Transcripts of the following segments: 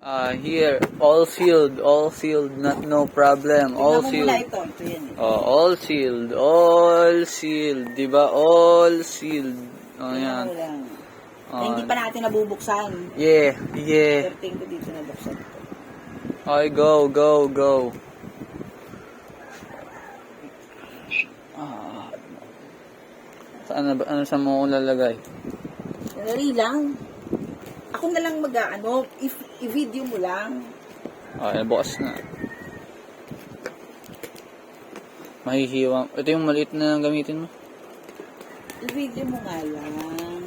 Here, all sealed, not no problem, all Tingnan mo sealed. muna ito. Ito yan eh. Oh, all sealed, di ba? All sealed. Oh, Tingnan yan. mo lang. Oh. Na hindi pa natin nabubuksan. Yeah. Certain ko dito nabuksan ito. Okay, go. Ano sa mo ko lalagay? Dali lang. Ako na lang mag-ano, i-video mo lang. Okay, bukas na. Mahihiwa. Ito yung maliit na gamitin mo. I-video mo nga lang.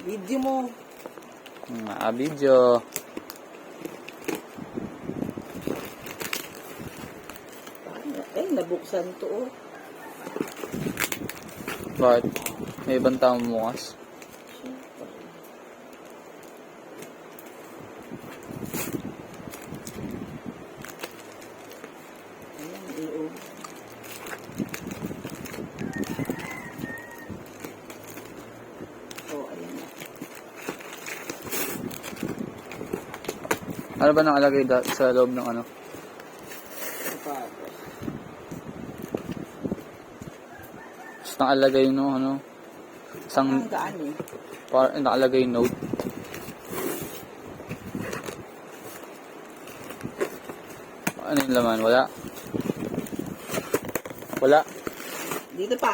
Video mo. Video. Ay, nabuksan to oh. Bakit? May ibang tao bukas. Ayan, iyo. Oh, ayan na. Ano ba nakalagay sa loob ng ano? Sapatos. Tapos nakalagay no, ano? Isang, Ang gaan eh. nakalagay note. Ano yung laman? Wala. Dito pa.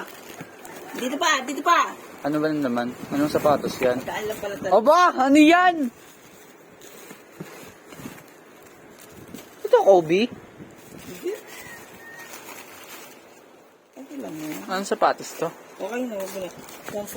Dito pa. Ano ba yung laman? Anong sapatos yan? Gaan lang pala talaga. Aba! Ano yan? Ito, Kobe? Okay lang mo. Anong sapatos to? Okay na, wag mo na.